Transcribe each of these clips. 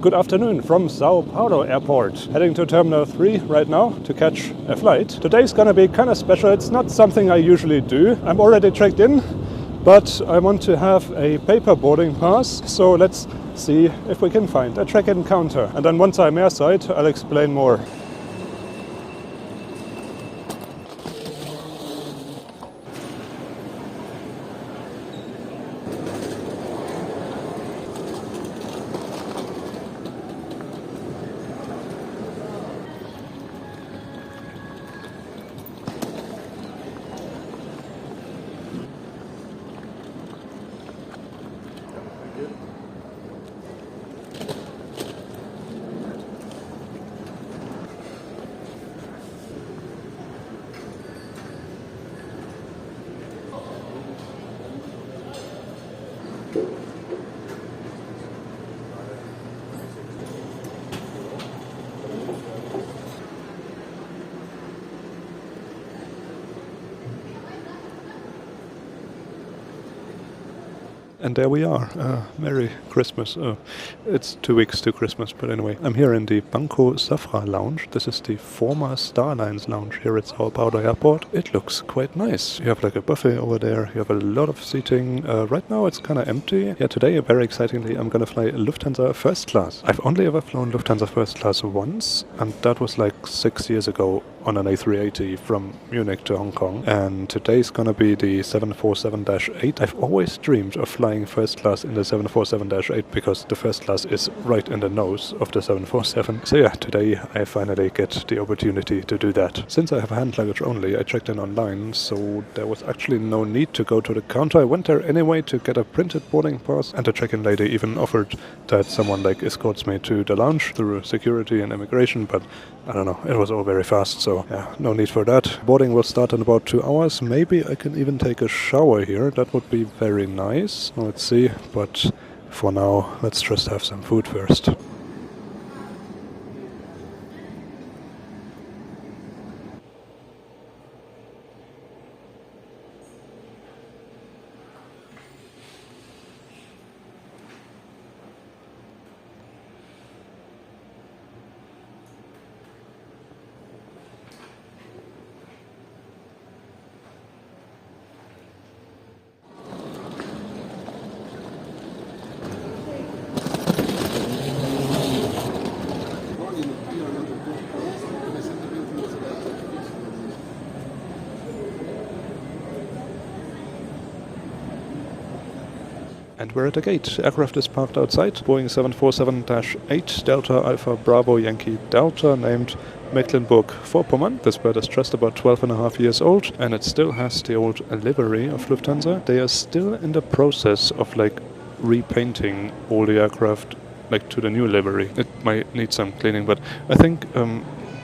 Good afternoon from São Paulo Airport. Heading to Terminal 3 right now to catch a flight. Today's gonna be kind of special. It's not something I usually do. I'm already checked in, but I want to have a paper boarding pass. So let's see if we can find a check-in counter. And then once I'm airside, I'll explain more. And there we are. Merry Christmas. It's 2 weeks to Christmas, but anyway. I'm here in the Banco Safra lounge. This is the former Starlines lounge here at São Paulo Airport. It looks quite nice. You have like a buffet over there. You have a lot of seating. Right now it's kind of empty. Yeah, today, very excitingly, I'm gonna fly Lufthansa First Class. I've only ever flown Lufthansa First Class once, and that was like 6 years ago on an A380 from Munich to Hong Kong. And today's gonna be the 747-8. I've always dreamed of flying first class in the 747-8 because the first class is right in the nose of the 747. So yeah, today I finally get the opportunity to do that. Since I have hand luggage only, I checked in online, so there was actually no need to go to the counter. I went there anyway to get a printed boarding pass, and the check-in lady even offered that someone like escorts me to the lounge through security and immigration, but I don't know, it was all very fast, so yeah, no need for that. Boarding will start in about 2 hours. Maybe I can even take a shower here. That would be very nice. Let's see, but for now, let's just have some food first. And we're at the gate. Aircraft is parked outside. Boeing 747-8 Delta Alpha Bravo Yankee Delta, named Mecklenburg-Vorpommern. This bird is just about 12.5 years old, and it still has the old livery of Lufthansa. They are still in the process of repainting all the aircraft to the new livery. It might need some cleaning, but I think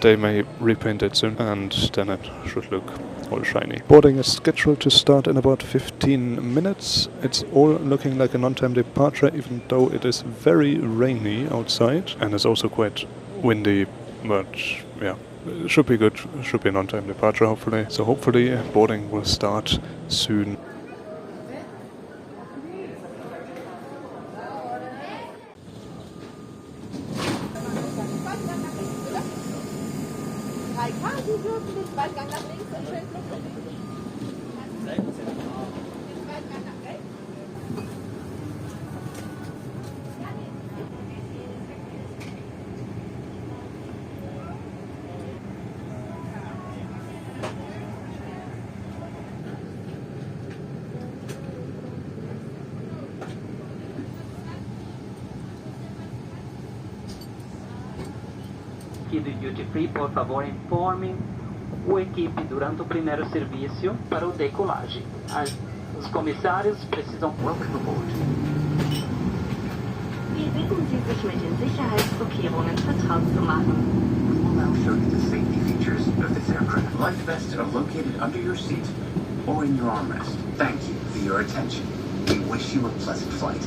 they may repaint it soon, and then it should look all shiny. Boarding is scheduled to start in about 15 minutes. It's all looking like an on-time departure, even though it is very rainy outside, and it's also quite windy, but yeah, it should be good. It should be an on-time departure, hopefully. So hopefully boarding will start soon. Aqui do Duty Free, por favor, informe o equipe durante o primeiro serviço para o decolagem. Os comissários precisam... Welcome aboard. Wir bitten Sie, sich mit den Sicherheitsvorkehrungen vertraut zu machen. We will now show you the safety features of this aircraft. Life vests are located under your seat or in your armrest. Thank you for your attention. We wish you a pleasant flight.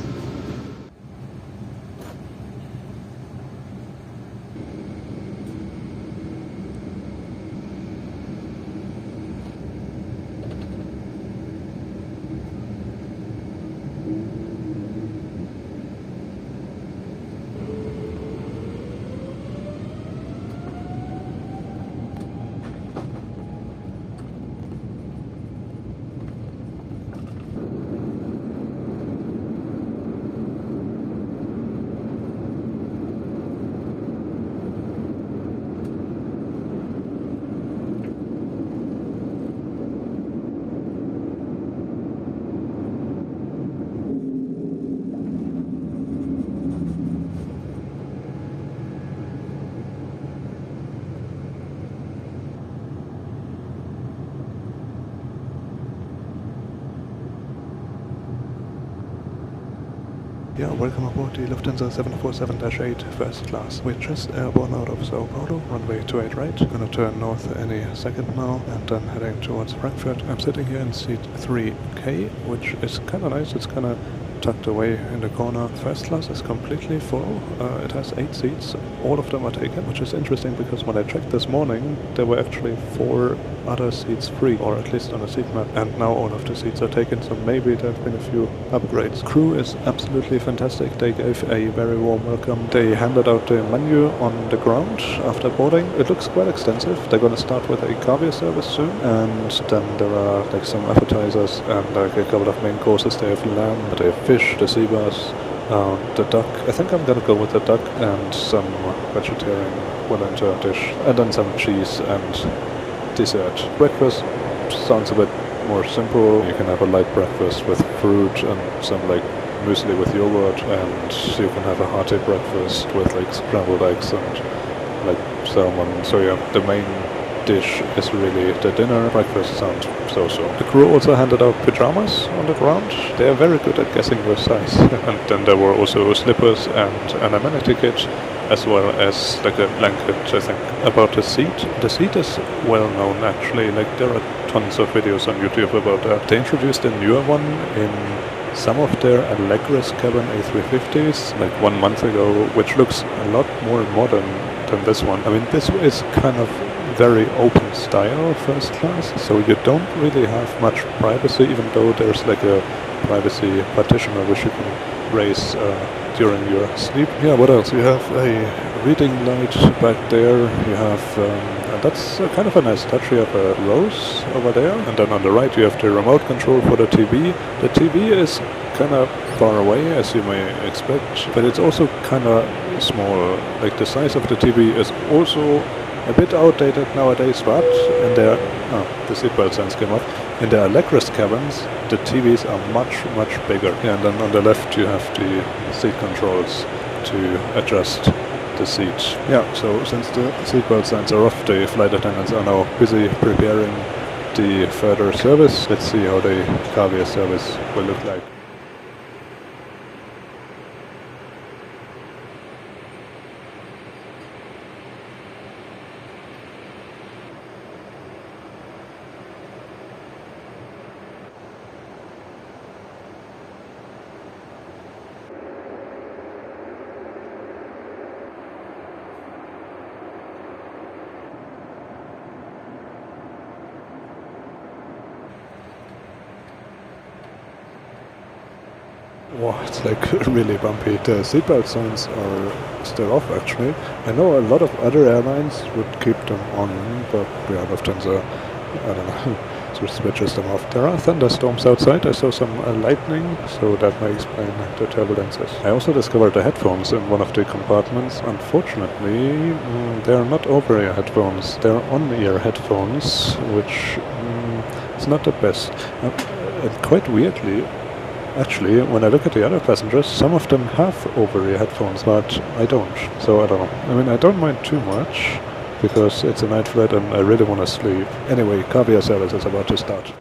Yeah, welcome aboard the Lufthansa 747-8 First Class. We're just airborne out of São Paulo, runway 28 right. Gonna turn north any second now, and then heading towards Frankfurt. I'm sitting here in seat 3K, which is kind of nice. It's kind of tucked away in the corner. First class is completely full. It has 8 seats. All of them are taken, which is interesting because when I checked this morning, there were actually 4 other seats free, or at least on a seat map, and now all of the seats are taken, so maybe there have been a few upgrades. Crew is absolutely fantastic. They gave a very warm welcome. They handed out the menu on the ground after boarding. It looks quite extensive. They're going to start with a caviar service soon, and then there are like some appetizers and like a couple of main courses. They have lamb, they have fish, the sea bass, the duck. I think I'm gonna go with the duck and some vegetarian Wellington dish, and then some cheese and dessert. Breakfast sounds a bit more simple. You can have a light breakfast with fruit and some like muesli with yogurt, and you can have a hearty breakfast with like scrambled eggs and like salmon. So yeah, the main dish is really the dinner. Breakfast sounds so-so. The crew also handed out pajamas on the ground. They are very good at guessing your size. And then there were also slippers and an amenity kit, as well as like a blanket, I think. About the seat is well known actually. Like there are tons of videos on YouTube about that. They introduced a newer one in some of their Allegris cabin A350s like 1 month ago, which looks a lot more modern than this one. I mean, this is kind of very open style first class, so you don't really have much privacy, even though there's like a privacy partitioner which you can raise during your sleep. Yeah, what else? You have a reading light back there. You have, and that's kind of a nice touch. You have a rose over there, and then on the right you have the remote control for the TV. The TV is kind of far away, as you may expect, but it's also kind of small. Like the size of the TV is also a bit outdated nowadays, but in their the seatbelt signs came up. In the Allegris cabins, the TVs are much bigger. Yeah, and then on the left you have the seat controls to adjust the seat. Yeah, so since the seatbelt signs are off, the flight attendants are now busy preparing the further service. Let's see how the caviar service will look like. Wow, it's like really bumpy. The seatbelt signs are still off actually. I know a lot of other airlines would keep them on, but yeah, Lufthansa, I don't know, switches them off. There are thunderstorms outside. I saw some lightning, so that may explain the turbulences. I also discovered the headphones in one of the compartments. Unfortunately, they are not over-ear headphones. They are on-ear headphones, which is not the best. And quite weirdly, actually, when I look at the other passengers, some of them have over-ear headphones, but I don't. So I don't know. I mean, I don't mind too much, because it's a night flight and I really want to sleep. Anyway, caviar service is about to start.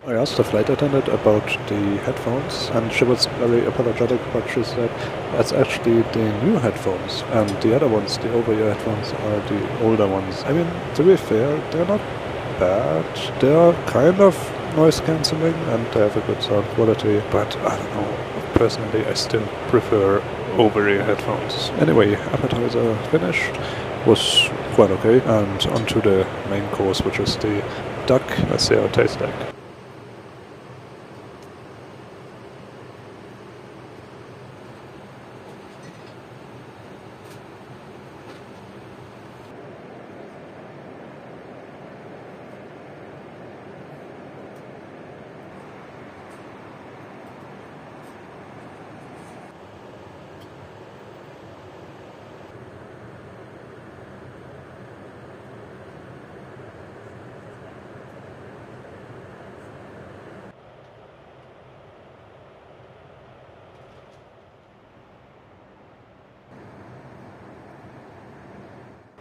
I asked the flight attendant about the headphones, and she was very apologetic, but she said that's actually the new headphones, and the other ones, the over-ear headphones, are the older ones. I mean, to be fair, they're not bad. They are kind of noise cancelling, and they have a good sound quality, but I don't know. Personally, I still prefer over-ear headphones. Anyway, appetizer finished. Was quite okay, and onto the main course, which is the duck. Let's see how it tastes like.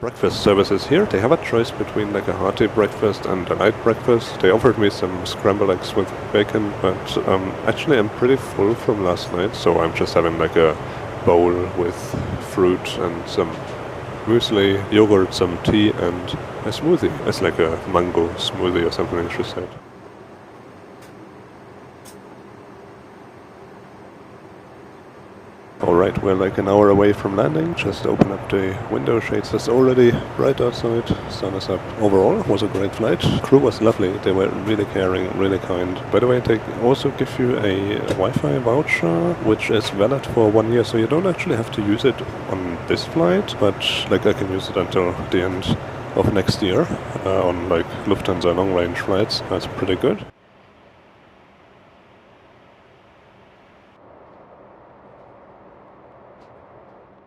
breakfast services here. They have a choice between like a hearty breakfast and a light breakfast. They offered me some scrambled eggs with bacon, but actually I'm pretty full from last night, so I'm just having like a bowl with fruit and some muesli, yogurt, some tea, and a smoothie. It's like a mango smoothie or something, she said. Alright, we're like an hour away from landing. Just open up the window shades. It's already bright outside. Sun is up. Overall, it was a great flight. Crew was lovely. They were really caring, really kind. By the way, they also give you a Wi-Fi voucher, which is valid for 1 year. So you don't actually have to use it on this flight, but like I can use it until the end of next year on like Lufthansa long-range flights. That's pretty good.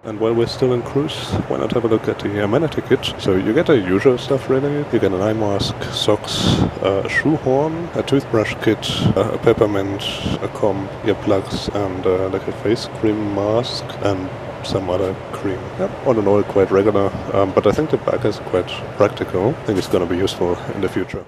And while we're still in cruise, why not have a look at the amenity kit? So you get the usual stuff really. You get an eye mask, socks, a shoe horn, a toothbrush kit, a peppermint, a comb, earplugs, and like a face cream mask, and some other cream. Yeah, all in all quite regular, but I think the bag is quite practical. I think it's going to be useful in the future.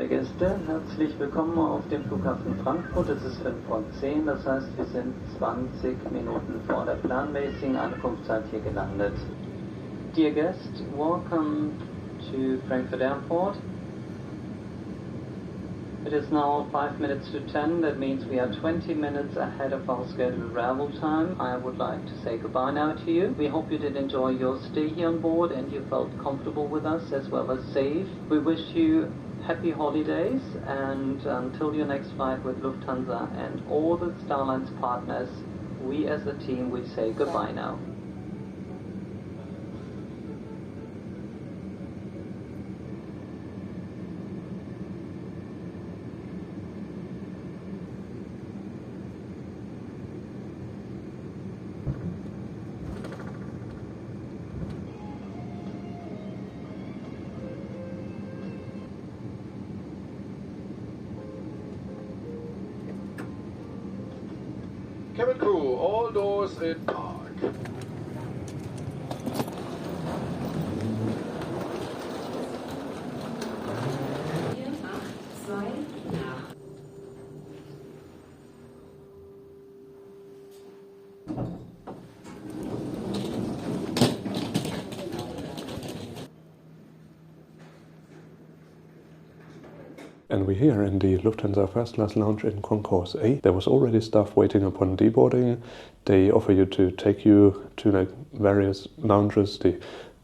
Gäste, herzlich willkommen auf dem Flughafen Frankfurt. Es ist 5:10 Uhr, das heißt, wir sind 20 Minuten vor der planmäßigen Ankunftszeit hier gelandet. Dear guests, welcome to Frankfurt Airport. It is now 5 minutes to 10, that means we are 20 minutes ahead of our scheduled arrival time. I would like to say goodbye now to you. We hope you did enjoy your stay here on board and you felt comfortable with us as well as safe. We wish you happy holidays, and until your next flight with Lufthansa and all the Star Alliance partners, we as a team, we say goodbye now. Cabin crew, all doors in park. And we're here in the Lufthansa First Class lounge in Concourse A. There was already staff waiting upon deboarding. They offer you to take you to like various lounges, the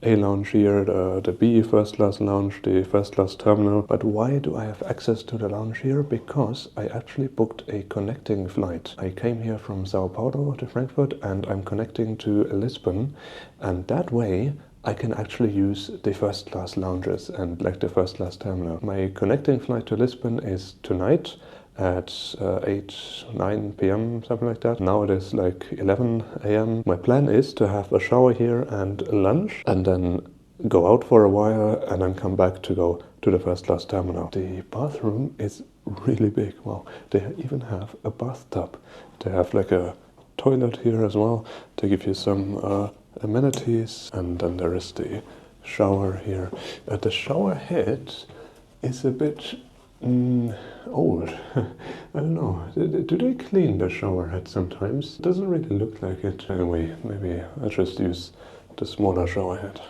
A lounge here, the B First Class lounge, the First Class terminal. But why do I have access to the lounge here? Because I actually booked a connecting flight. I came here from São Paulo to Frankfurt and I'm connecting to Lisbon, and that way I can actually use the first class lounges and like the first class terminal. My connecting flight to Lisbon is tonight at 9 p.m, something like that. Now it is like 11 a.m. My plan is to have a shower here and lunch and then go out for a while and then come back to go to the first class terminal. The bathroom is really big. Wow, they even have a bathtub. They have like a toilet here as well. They give you some amenities, and then there is the shower here. The shower head is a bit old. I don't know. Do they clean the shower head sometimes? It doesn't really look like it. Anyway, maybe I'll just use the smaller shower head.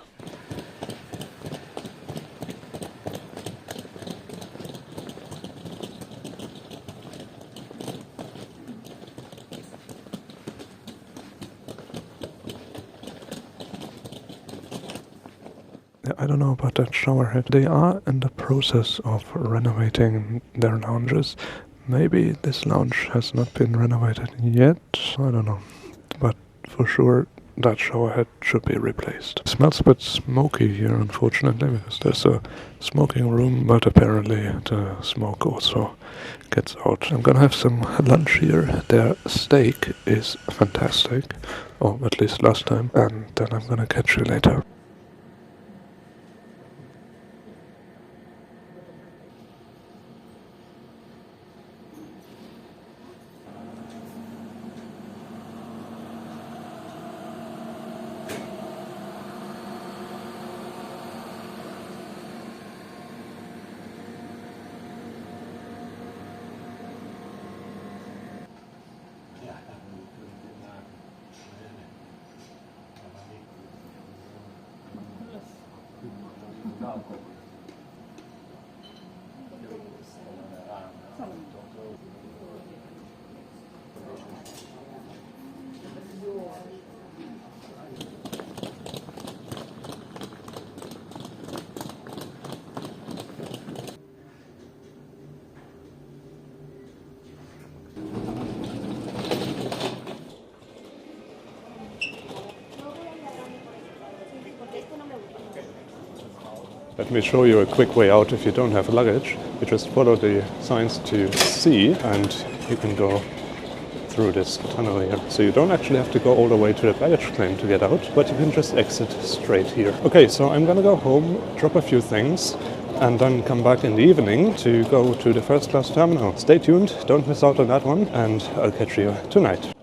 I don't know about that showerhead. They are in the process of renovating their lounges. Maybe this lounge has not been renovated yet. I don't know. But for sure, that showerhead should be replaced. It smells a bit smoky here, unfortunately, because there's a smoking room, but apparently the smoke also gets out. I'm gonna have some lunch here. Their steak is fantastic, or at least last time, and then I'm gonna catch you later. Let me show you a quick way out if you don't have luggage. You just follow the signs to C and you can go through this tunnel here. So you don't actually have to go all the way to the baggage claim to get out, but you can just exit straight here. Okay, so I'm gonna go home, drop a few things, and then come back in the evening to go to the first class terminal. Stay tuned, don't miss out on that one, and I'll catch you tonight.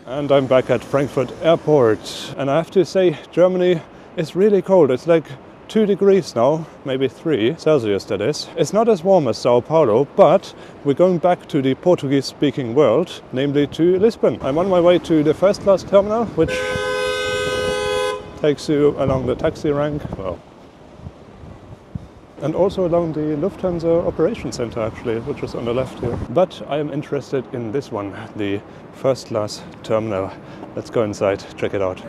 And I'm back at Frankfurt Airport, and I have to say Germany is really cold. It's like 2 degrees now, maybe 3 Celsius that is. It's not as warm as São Paulo, but we're going back to the Portuguese-speaking world, namely to Lisbon. I'm on my way to the first class terminal, which takes you along the taxi rank, and also along the Lufthansa Operations Center, actually, which is on the left here. But I am interested in this one, the first class terminal. Let's go inside, check it out.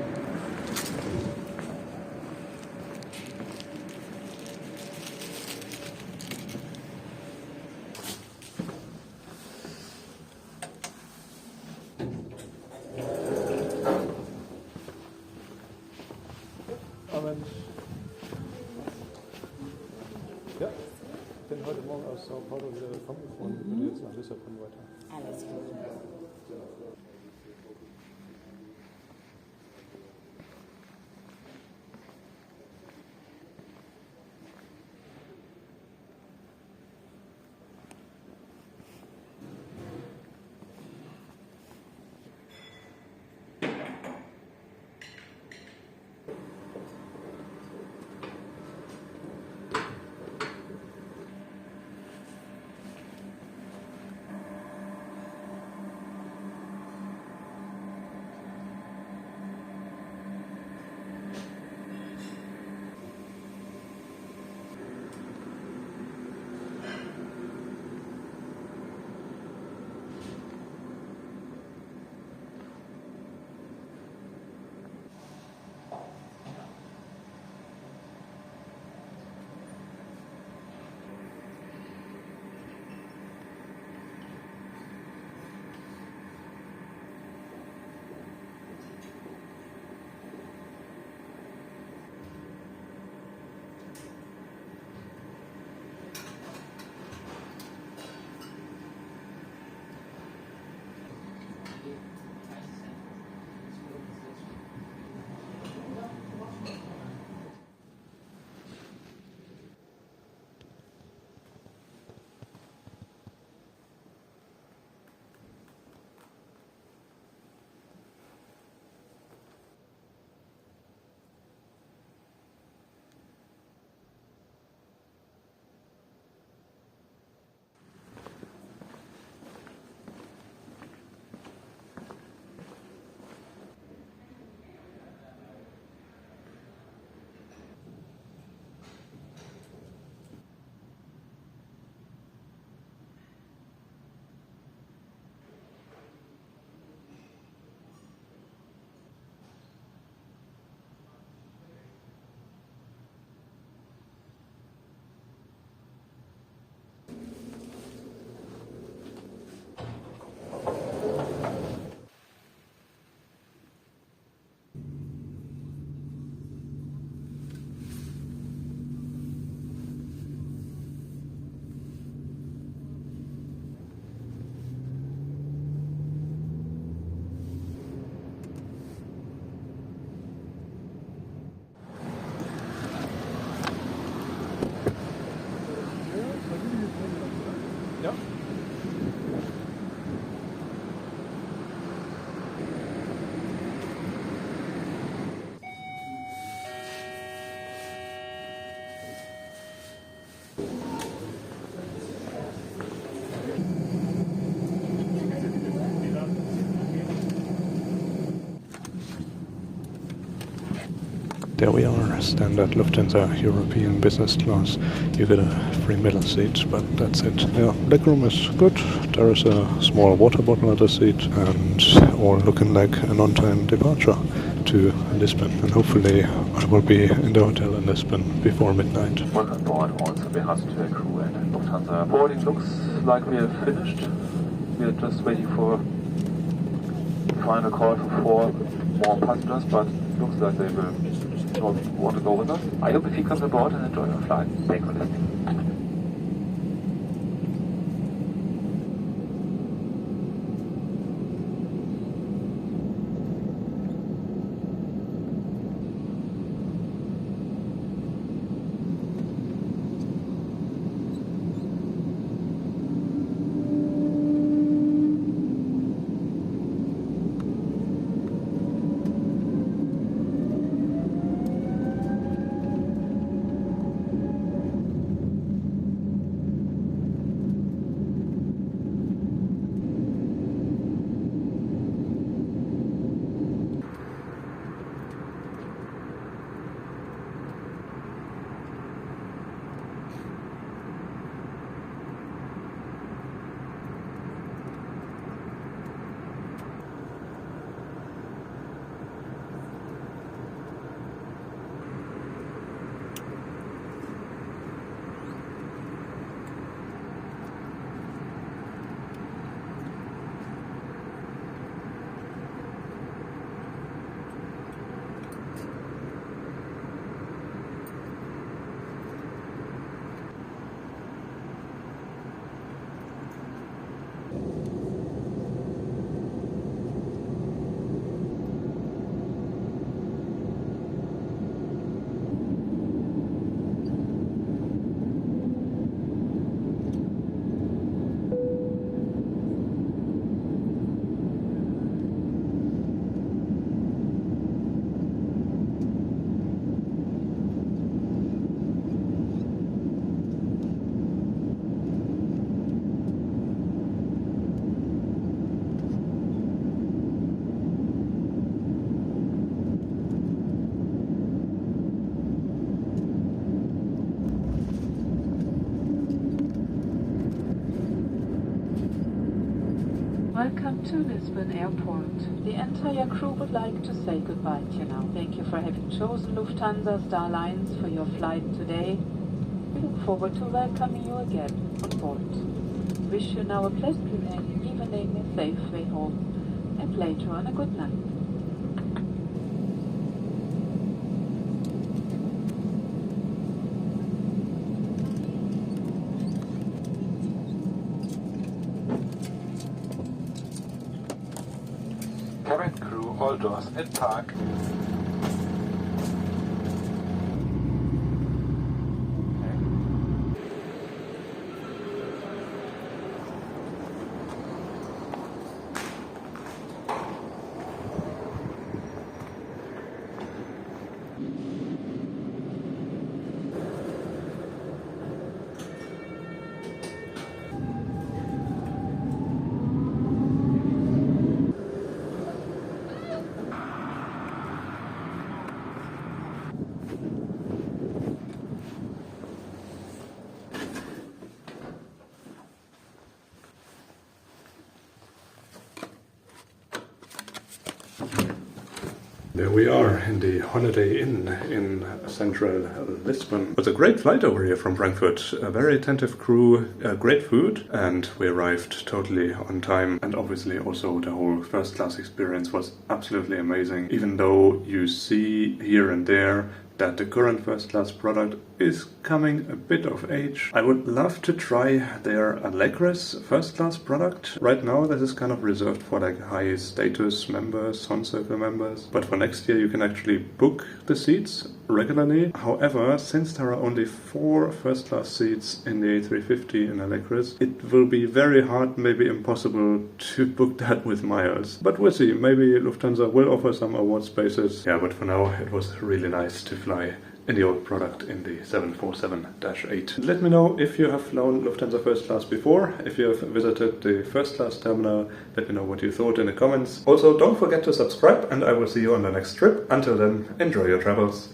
Ja, ich bin heute Morgen aus São Paulo wieder gekommen und bin jetzt nach Lissabon weiter. Alles gut. There we are, standard Lufthansa European business class. You get a free middle seat, but that's it. Yeah, legroom is good. There is a small water bottle at the seat, and all looking like an on-time departure to Lisbon. And hopefully I will be in the hotel in Lisbon before midnight. Welcome aboard also behalf to the crew and Lufthansa. Boarding looks like we have finished. We are just waiting for final call for 4 more passengers, but it looks like they will not want to go with us. I hope if you come aboard and enjoy your flight. Thanks for listening. Welcome to Lisbon Airport. The entire crew would like to say goodbye to you now. Thank you for having chosen Lufthansa Star Alliance for your flight today. We look forward to welcoming you again on board. Wish you now a pleasant evening, a safe way home, and later on a good night. Cabin crew, all doors at park. There we are in the Holiday Inn in central Lisbon. It was a great flight over here from Frankfurt. A very attentive crew, great food, and we arrived totally on time. And obviously also the whole first class experience was absolutely amazing. Even though you see here and there that the current first class product is coming a bit of age. I would love to try their Allegris first class product. Right now this is kind of reserved for like high status members, Sun Circle members, but for next year you can actually book the seats regularly. However, since there are only 4 first class seats in the A350 in Allegris, it will be very hard, maybe impossible, to book that with miles. But we'll see, maybe Lufthansa will offer some award spaces. Yeah, but for now it was really nice to fly in the old product in the 747-8. Let me know if you have flown Lufthansa First Class before, if you have visited the First Class terminal. Let me know what you thought in the comments. Also, don't forget to subscribe, and I will see you on the next trip. Until then, enjoy your travels.